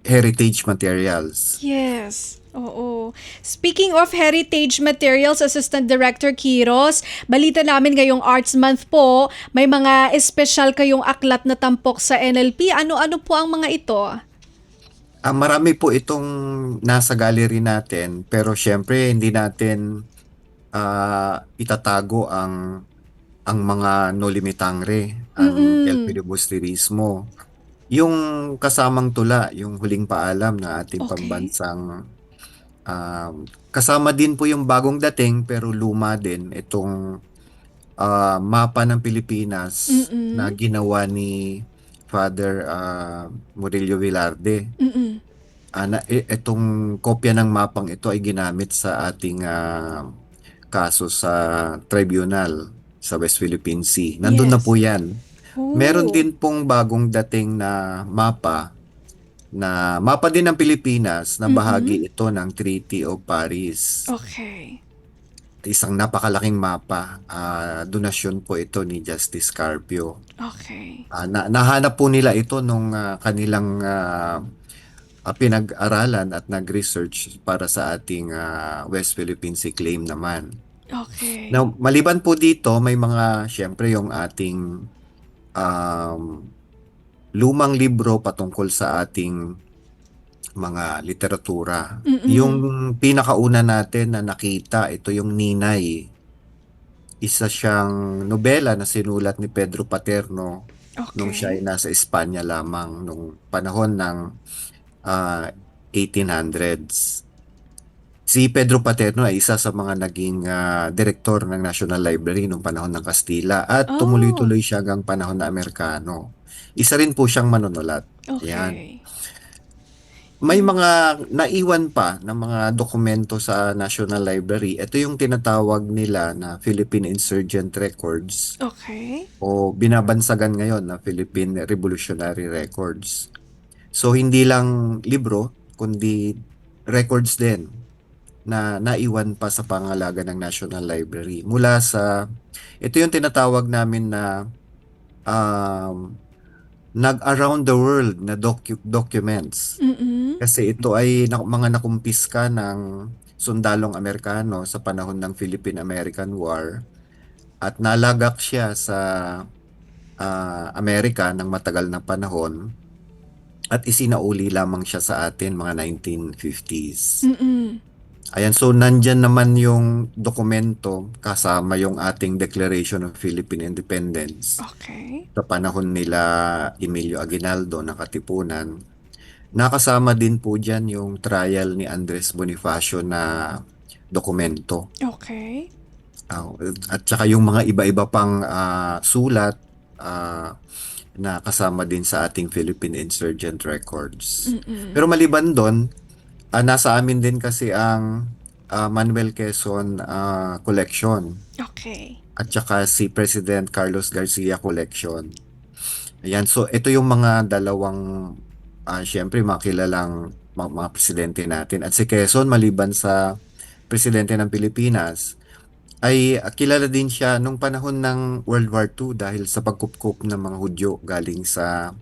heritage materials. Yes. Oo. Speaking of heritage materials, Assistant Director Quiros, balita namin ngayong Arts Month po, may mga espesyal kayong aklat na tampok sa NLP. Ano-ano po ang mga ito? Marami po itong nasa gallery natin, pero syempre hindi natin itatago ang mga No Limitangre, ang El Filibusterismo. Yung kasamang tula, yung huling paalam na ating Okay. pambansang kasama din po yung bagong dating pero luma din itong mapa ng Pilipinas na ginawa ni Father Murillo Velarde. Itong kopya ng mapang ito ay ginamit sa ating kaso sa tribunal sa West Philippine Sea. Nandun na Yes. po yan. Oh. Meron din pong bagong dating na mapa din ng Pilipinas na bahagi ito ng Treaty of Paris. Okay. Isang napakalaking mapa. Donasyon po ito ni Justice Carpio. Okay. Nahanap po nila ito nung kanilang pinag-aralan at nag-research para sa ating West Philippine Sea claim naman. Okay. Now, maliban po dito, may mga, syempre yung ating lumang libro patungkol sa ating mga literatura. Yung pinakauna natin na nakita, ito yung Ninay. Isa siyang nobela na sinulat ni Pedro Paterno nung siya ay nasa Espanya lamang nung panahon ng 1800s. Si Pedro Paterno ay isa sa mga naging direktor ng National Library nung panahon ng Kastila at Oh. tumuloy-tuloy siya hanggang panahon ng Amerikano. Isa rin po siyang manunulat. Yan. Okay. May mga naiwan pa na mga dokumento sa National Library. Ito yung tinatawag nila na Philippine Insurgent Records Okay. o binabansagan ngayon na Philippine Revolutionary Records. So hindi lang libro, kundi records din na naiwan pa sa pangalaga ng National Library. Mula sa, ito yung tinatawag namin na nag-around the world na documents. Kasi ito ay mga nakumpiska ng sundalong Amerikano sa panahon ng Philippine-American War at nalagak siya sa Amerika ng matagal na panahon at isinauli lamang siya sa atin mga 1950s. Ayan, so nandyan naman yung dokumento kasama yung ating Declaration of Philippine Independence Okay. sa panahon nila Emilio Aguinaldo na Katipunan. Nakasama din po dyan yung trial ni Andres Bonifacio na dokumento. Okay. At saka yung mga iba-iba pang sulat na kasama din sa ating Philippine Insurgent Records. Pero maliban doon, nasa amin din kasi ang Manuel Quezon Collection Okay. at saka si President Carlos Garcia Collection. Ayan, so ito yung mga dalawang syempre mga kilalang mga presidente natin. At si Quezon, maliban sa presidente ng Pilipinas, ay kilala din siya nung panahon ng World War II dahil sa pagkupkup ng mga Hudyo galing sa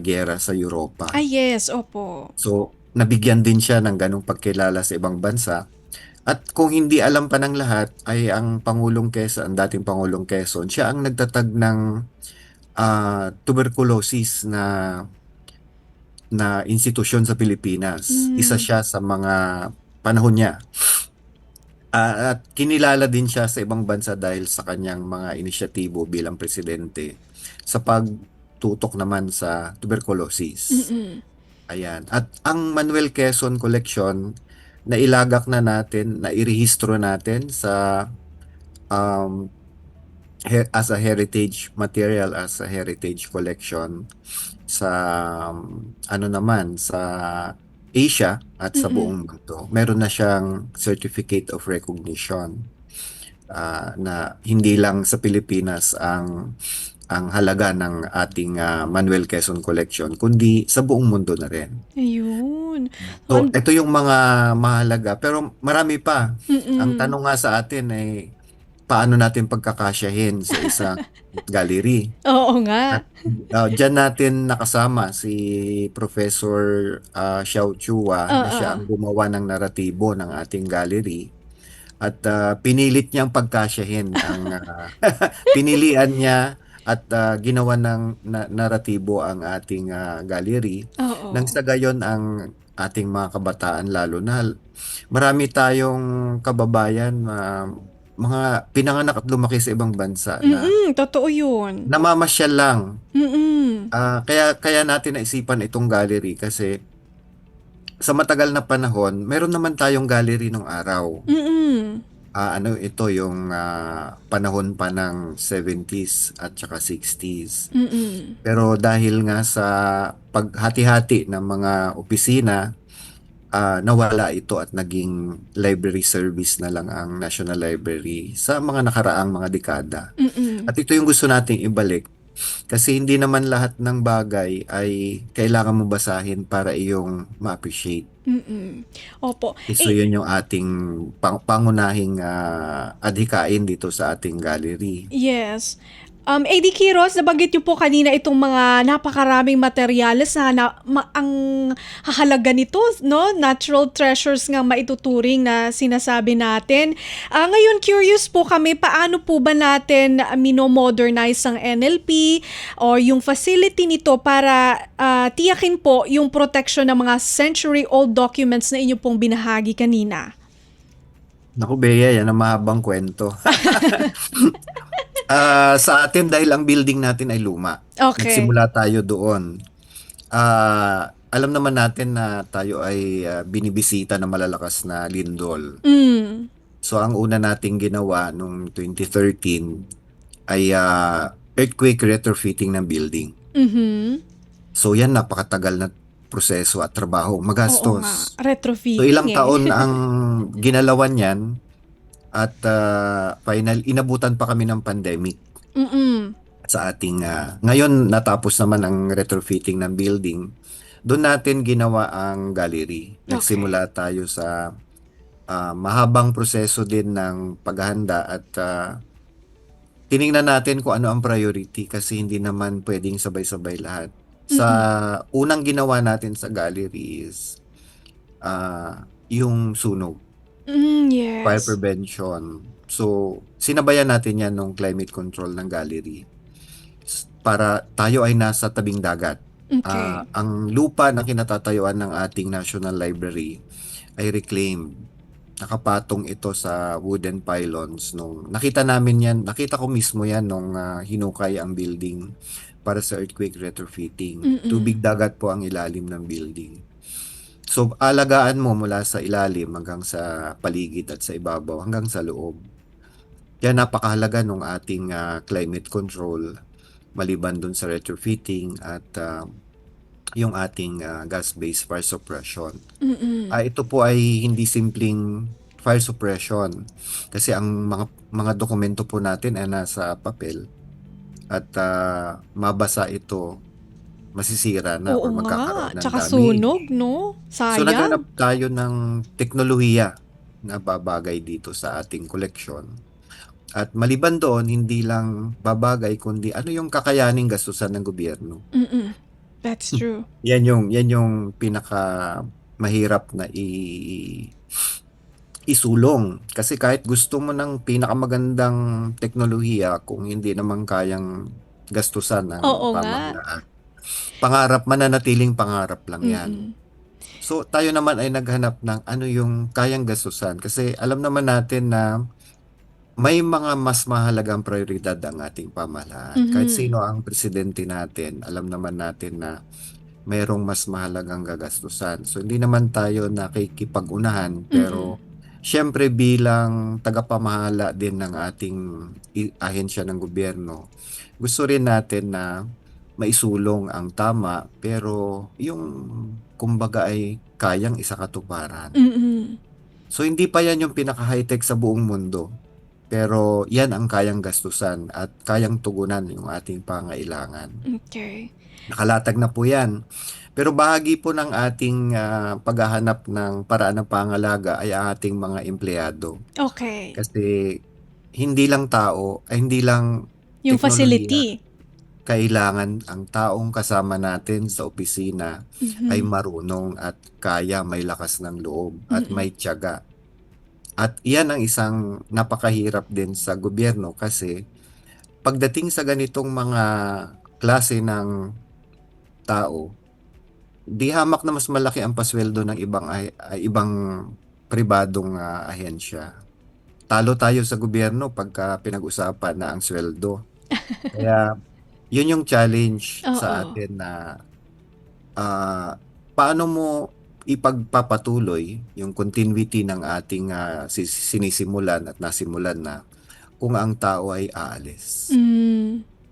giyera sa Europa. Yes, opo. So, nabigyan din siya ng ganong pagkilala sa ibang bansa. At kung hindi alam pa ng lahat, ay ang Pangulong Quezon, ang dating Pangulong Quezon, siya ang nagtatag ng tuberculosis na institusyon sa Pilipinas. Isa siya sa mga panahon niya. At kinilala din siya sa ibang bansa dahil sa kanyang mga inisyatibo bilang presidente sa pagtutok naman sa tuberculosis. Ayan. At ang Manuel Quezon Collection, nailagak na natin, nairehistro natin sa as a heritage material, as a heritage collection sa sa Asia at sa buong mundo. Meron na siyang certificate of recognition na hindi lang sa Pilipinas ang halaga ng ating Manuel Quezon Collection, kundi sa buong mundo na rin. Ayun. So, ito yung mga mahalaga. Pero marami pa. Ang tanong nga sa atin ay, paano natin pagkakasyahin sa isang gallery? Oo nga. Diyan natin nakasama si Professor Xiao Chua na siya ang gumawa ng naratibo ng ating gallery. At pinilit niyang pagkasyahin ang pinilian niya at ginawa ng naratibo ang ating gallery. Oo. Nang sa gayon ang ating mga kabataan, lalo na marami tayong kababayan mga pinanganak at lumaki sa ibang bansa na Totoo yun. namamasyal lang. Mm-mm. Kaya natin naisipan itong gallery kasi sa matagal na panahon, meron naman tayong gallery nung araw. Mm-mm. Ito yung panahon pa ng 70s at saka 60s. Mm-mm. Pero dahil nga sa paghati-hati ng mga opisina, nawala ito at naging library service na lang ang National Library sa mga nakaraang mga dekada. Mm-mm. At ito yung gusto nating ibalik kasi hindi naman lahat ng bagay ay kailangan mo basahin para iyong ma-appreciate. Mm-mm. Opo. So yun yung ating pangunahing adhikain dito sa ating gallery. Yes. AD Quiroz, nabanggit niyo po kanina itong mga napakaraming materyales na ang hahalaga nito, no? Natural treasures nga maituturing na sinasabi natin. Ngayon, curious po kami, paano po ba natin minomodernize ang NLP or yung facility nito para tiyakin po yung protection ng mga century-old documents na inyo pong binahagi kanina? Naku, Bea, yan ang mahabang kwento. Sa atin, dahil ang building natin ay luma. Okay. Nagsimula tayo doon. Alam naman natin na tayo ay binibisita ng malalakas na lindol. So, ang una nating ginawa noong 2013 ay earthquake retrofitting ng building. So, yan napakatagal na proseso at trabaho. Magastos. Oo nga, retrofitting. So, ilang taon ang ginalawan yan. At final, inabutan pa kami ng pandemic sa ating... ngayon, natapos naman ang retrofitting ng building. Doon natin ginawa ang gallery. Nagsimula tayo sa mahabang proseso din ng paghahanda at tiningnan natin kung ano ang priority kasi hindi naman pwedeng sabay-sabay lahat. Sa unang ginawa natin sa gallery is yung sunog. fire Yes. prevention. So, sinabayan natin yan nung climate control ng gallery para tayo ay nasa tabing dagat. Okay. Ang lupa na kinatatayuan ng ating National Library ay reclaimed. Nakapatong ito sa wooden pylons nung nakita ko mismo yan nung hinukay ang building para sa earthquake retrofitting. Tubig dagat po ang ilalim ng building. So, alagaan mo mula sa ilalim hanggang sa paligid at sa ibabaw hanggang sa loob. Yan napakahalaga ng ating climate control maliban dun sa retrofitting at yung ating gas-based fire suppression. Ito po ay hindi simpleng fire suppression kasi ang mga dokumento po natin ay nasa papel at mabasa ito, masisira na Oo or nga. magkakaroon ng Tsaka damage. sunog, no? So Sayang. naghanap tayo ng teknolohiya na babagay dito sa ating koleksyon. At maliban doon, hindi lang babagay kundi ano yung kakayaning gastusan ng gobyerno. That's true. Yan yung pinaka mahirap na isulong kasi kahit gusto mo ng pinakamagandang teknolohiya kung hindi naman kayang gastusan ng Oo nga. pamahalaan. Pangarap, mananatiling pangarap lang yan. So tayo naman ay naghanap ng ano yung kayang gastusan kasi alam naman natin na may mga mas mahalagang prioridad ang ating pamahalaan. Kahit sino ang presidente natin, alam naman natin na mayroong mas mahalagang gagastusan. So hindi naman tayo nakikipag-unahan pero syempre bilang tagapamahala din ng ating ahensya ng gobyerno, gusto rin natin na maisulong ang tama pero yung kumbaga ay kayang isakatuparan. So hindi pa yan yung pinaka-high-tech sa buong mundo. Pero yan ang kayang gastusan at kayang tugunan yung ating pangailangan. Okay. Nakalatag na po yan. Pero bahagi po ng ating paghahanap ng paraan ng pangalaga ay ang ating mga empleyado. Okay. Kasi hindi lang tao, ay hindi lang Yung teknolohiya. facility. Kailangan ang taong kasama natin sa opisina ay marunong at kaya, may lakas ng loob at may tiyaga. At iyan ang isang napakahirap din sa gobyerno kasi pagdating sa ganitong mga klase ng tao, di hamak na mas malaki ang pasweldo ng ibang pribadong ahensya. Talo tayo sa gobyerno pagka pinag-usapan na ang sweldo. Kaya yun yung challenge sa Oo. atin na paano mo ipagpapatuloy yung continuity ng ating sinisimulan at nasimulan na kung ang tao ay aalis.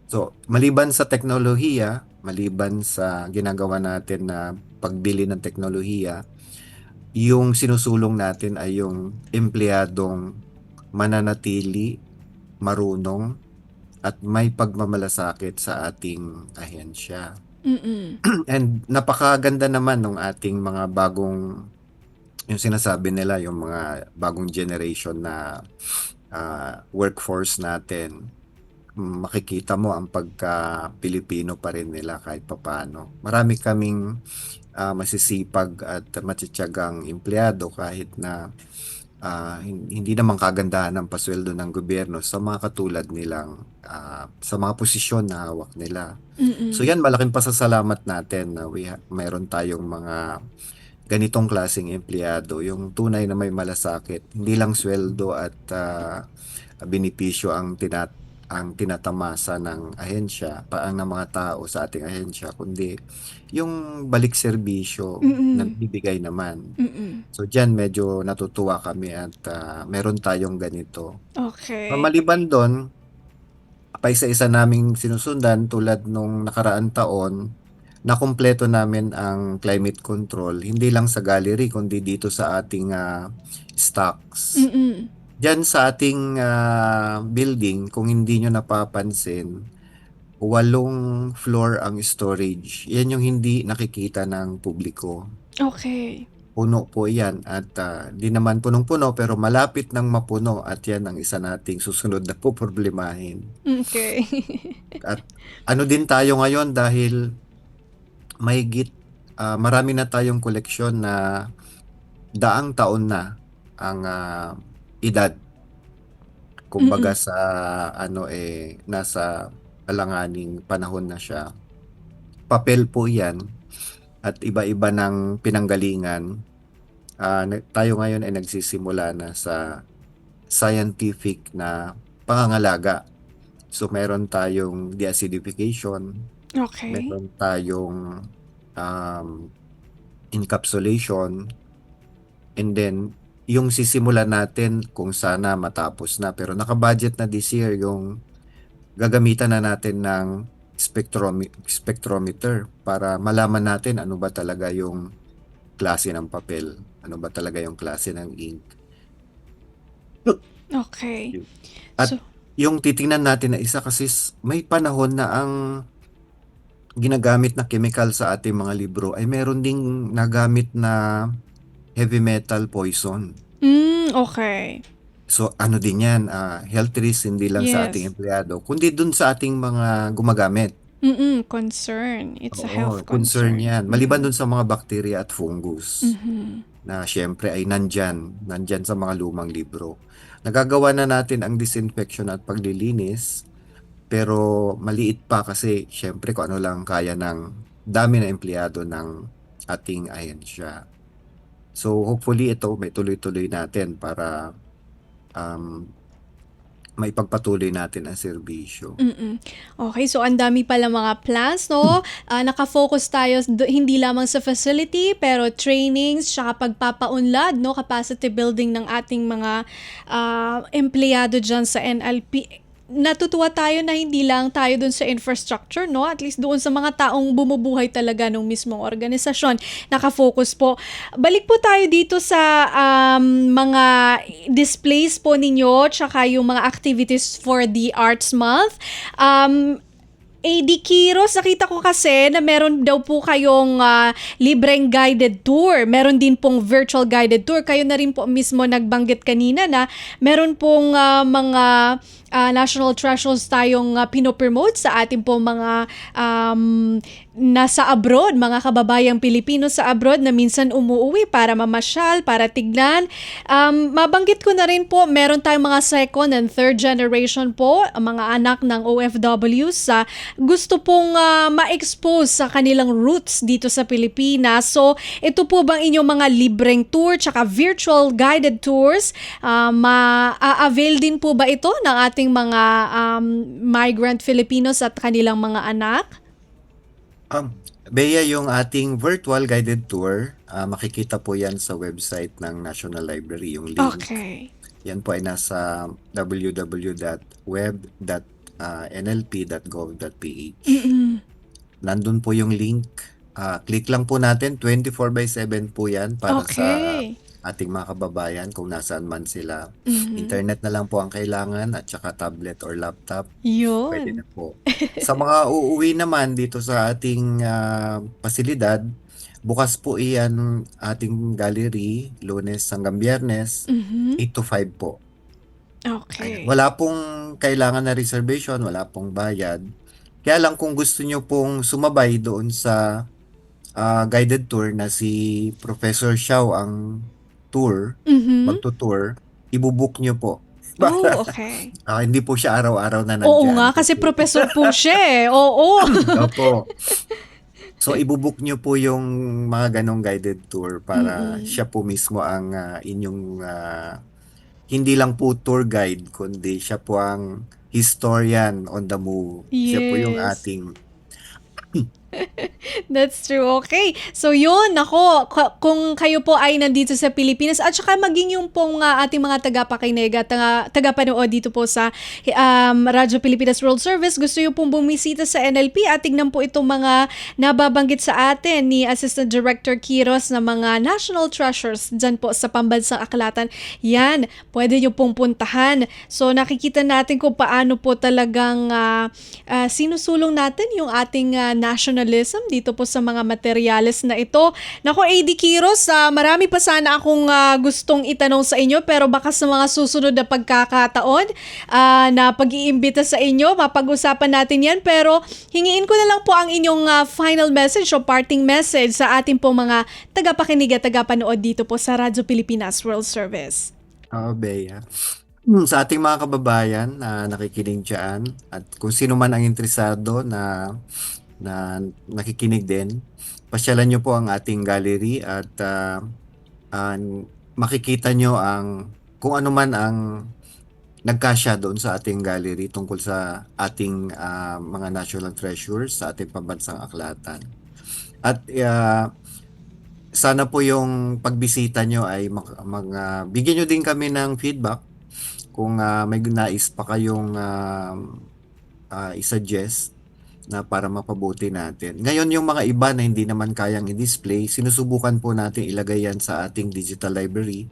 So, maliban sa teknolohiya, maliban sa ginagawa natin na pagbili ng teknolohiya, yung sinusulong natin ay yung empleyadong mananatili, marunong, at may pagmamalasakit sa ating ahensya. And napakaganda naman ng ating mga bagong, yung sinasabi nila, yung mga bagong generation na workforce natin. Makikita mo ang pagka-Pilipino pa rin nila kahit papaano. Marami kaming masisipag at matitiyagang empleyado kahit na hindi naman kagandahan ng pasweldo ng gobyerno sa mga katulad nilang sa mga posisyon na hawak nila. So yan, malaking pasasalamat natin na mayroon tayong mga ganitong klaseng empleyado, yung tunay na may malasakit, hindi lang sweldo at benepisyo ang tinatamasa ng ahensya, paang ng mga tao sa ating ahensya, kundi yung balik serbisyo na bibigay naman. So dyan medyo natutuwa kami at meron tayong ganito. Okay. Maliban doon, pa isa-isa naming sinusundan tulad nung nakaraan taon, nakumpleto namin ang climate control, hindi lang sa gallery kundi dito sa ating stocks. Diyan sa ating building, kung hindi nyo napapansin, 8 floor ang storage. Yan yung hindi nakikita ng publiko. Okay. Puno po yan at di naman punong-puno pero malapit ng mapuno at yan ang isa nating susunod na po problemahin. Okay. At ano din tayo ngayon dahil mahigit marami na tayong koleksyon na daang taon na ang edad. Kumbaga sa nasa alanganing panahon na siya. Papel po 'yan at iba-iba ng pinanggalingan. Tayo ngayon ay nagsisimula na sa scientific na pangangalaga. So meron tayong deacidification, Okay. meron tayong um, encapsulation, and then yung sisimulan natin kung sana matapos na, pero naka-budget na this year yung gagamitan na natin ng spectrometer para malaman natin ano ba talaga yung klase ng papel, ano ba talaga yung klase ng ink. Okay. At So, yung titingnan natin na isa kasi may panahon na ang ginagamit na chemical sa ating mga libro ay meron ding nagamit na heavy metal poison. okay. So ano din yan, health risk hindi lang sa ating Yes. empleyado, kundi dun sa ating mga gumagamit. Concern. It's a Oo, health concern concern. yan. Maliban dun sa mga bacteria at fungus Mhm. na syempre ay nandyan sa mga lumang libro. Nagagawa na natin ang disinfection at paglilinis, pero maliit pa kasi syempre kung ano lang kaya ng dami na empleyado ng ating ahensya. So hopefully ito may tuloy-tuloy natin para maipagpatuloy natin ang serbisyo. Okay, so ang dami pala mga plans, no? Nakafocus tayo hindi lamang sa facility, pero trainings, tsaka pagpapaunlad, no? Capacity building ng ating mga empleyado dyan sa NLP. Natutuwa tayo na hindi lang tayo dun sa infrastructure, no? At least doon sa mga taong bumubuhay talaga ng mismong organisasyon. Nakafocus po. Balik po tayo dito sa mga displays po ninyo, tsaka yung mga activities for the Arts Month. AD Kiros, nakita ko kasi na meron daw po kayong libreng guided tour. Meron din pong virtual guided tour. Kayo na rin po mismo nagbanggit kanina na meron pong mga national treasures tayong pinopromote sa ating po mga nasa abroad, mga kababayang Pilipino sa abroad na minsan umuuwi para mamasyal, para tignan. Mabanggit ko na rin po, meron tayong mga second and third generation po, mga anak ng OFWs sa gusto pong ma-expose sa kanilang roots dito sa Pilipinas. So, ito po bang inyong mga libreng tour tsaka virtual guided tours? Ma-avail din po ba ito ng ating mga migrant Filipinos at kanilang mga anak? Bea, yung ating virtual guided tour, makikita po yan sa website ng National Library, yung link. Okay. Yan po ay nasa www.web.nlp.gov.ph. Nandun po yung link. Click lang po natin, 24/7 po yan para sa Okay. ating mga kababayan kung nasaan man sila. Internet na lang po ang kailangan at saka tablet or laptop. Pwede Yun. na po. Sa mga uuwi naman dito sa ating pasilidad, bukas po iyan ating gallery, Lunes hanggang Biyernes, 8 to 5 po. Okay. Wala pong kailangan na reservation, wala pong bayad. Kaya lang kung gusto nyo pong sumabay doon sa guided tour na si Professor Xiao ang magtutour, ibubook nyo po. Oh, okay. Hindi po siya araw-araw na nandyan. Oo nga, kasi professor po siya eh. Oo. Opo. So, ibubook nyo po yung mga ganong guided tour para siya po mismo ang inyong hindi lang po tour guide, kundi siya po ang historian on the move. Siya po yung Yes. ating That's true. Okay. So yun, ako, kung kayo po ay nandito sa Pilipinas at saka maging yung pong ating mga tagapakinig at tagapanood dito po sa Radyo Pilipinas World Service, gusto nyo pong bumisita sa NLP at tignan po itong mga nababanggit sa atin ni Assistant Director Kiros na mga national treasures dyan po sa Pambansang Aklatan. Yan, pwede nyo pong puntahan. So nakikita natin kung paano po talagang sinusulong natin yung ating nationalism dito dito po sa mga materyales na ito. Nako, AD Quiros, marami pa sana akong gustong itanong sa inyo, pero baka sa mga susunod na pagkakataon na pag-iimbita sa inyo, mapag-usapan natin yan. Pero hingiin ko na lang po ang inyong final message o parting message sa ating pong mga tagapakinig at tagapanood dito po sa Radyo Pilipinas World Service. Oo, Bea. Sa ating mga kababayan na nakikinig dyan at kung sino man ang interesado na nakikinig din, pasyalan nyo po ang ating gallery at makikita nyo kung ano man ang nagkasya doon sa ating gallery tungkol sa ating mga national treasures sa ating pambansang aklatan. At sana po yung pagbisita nyo ay bigyan nyo din kami ng feedback kung may nais pa kayong i-suggest na para mapabuti natin. Ngayon yung mga iba na hindi naman kayang i-display, sinusubukan po natin ilagay yan sa ating digital library,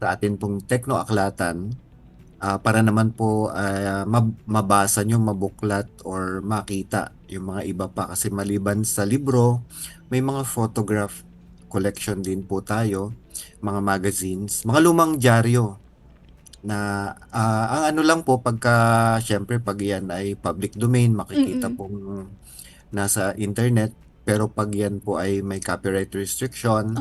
sa ating pong teknoaklatan, para naman po mabasa nyo, mabuklat or makita yung mga iba pa. Kasi maliban sa libro, may mga photograph collection din po tayo, mga magazines, mga lumang dyaryo na ang ano lang po syempre pag yan ay public domain, makikita pong nasa internet, pero pag yan po ay may copyright restriction,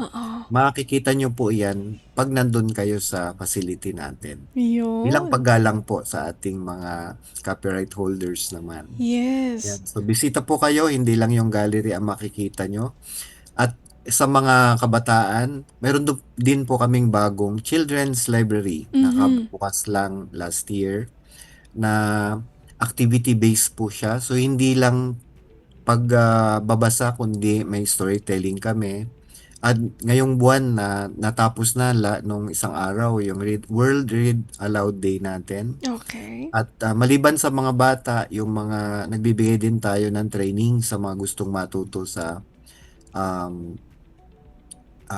makikita nyo po yan pag nandun kayo sa facility natin. Yun. Bilang paggalang po sa ating mga copyright holders naman. Yes. Yan. So bisita po kayo, hindi lang yung gallery ang makikita nyo. At sa mga kabataan, meron din po kaming bagong children's library na bukas lang last year na activity-based po siya. So hindi lang pagbabasa kundi may storytelling kami. At ngayong buwan na natapos na nung isang araw yung World Read Aloud Day natin. Okay. At maliban sa mga bata, yung mga nagbibigay din tayo ng training sa mga gustong matuto sa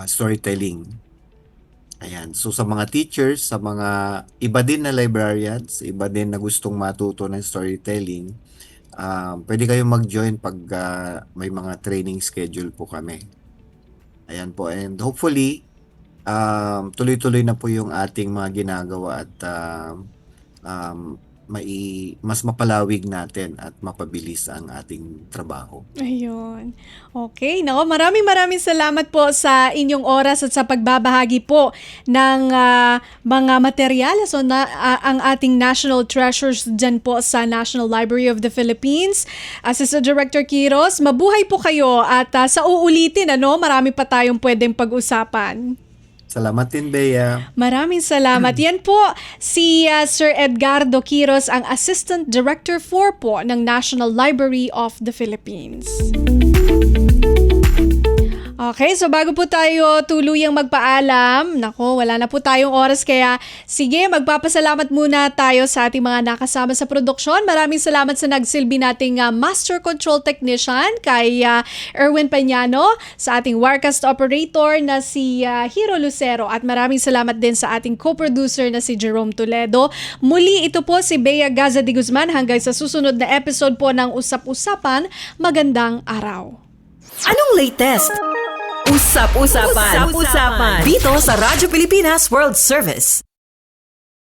storytelling. Ayan. So sa mga teachers, sa mga iba din na librarians, iba din na gustong matuto ng storytelling, pwede kayong mag-join pag may mga training schedule po kami. Ayan po. And hopefully, tuloy-tuloy na po yung ating mga ginagawa at mas mapalawig natin at mapabilis ang ating trabaho. Ayun. Okay. Nako, maraming salamat po sa inyong oras at sa pagbabahagi po ng mga materyales o ang ating national treasures dyan po sa National Library of the Philippines. Assistant Director Quiros, mabuhay po kayo at sa uulitin, marami pa tayong pwedeng pag-usapan. Salamat din, Bea. Maraming salamat. Yan po si Sir Edgardo Quiros, ang Assistant Director 4 po ng National Library of the Philippines. Okay, so bago po tayo tuluyang magpaalam, nako, wala na po tayong oras, kaya sige, magpapasalamat muna tayo sa ating mga nakasama sa produksyon. Maraming salamat sa nagsilbi nating Master Control Technician kay Erwin Pañano, sa ating Wirecast Operator na si Hiro Lucero, at maraming salamat din sa ating co-producer na si Jerome Toledo. Muli, ito po si Bea Gaza de Guzman. Hanggang sa susunod na episode po ng Usap-Usapan, magandang araw. Anong latest? Usap-usapan. Dito sa Radyo Pilipinas World Service.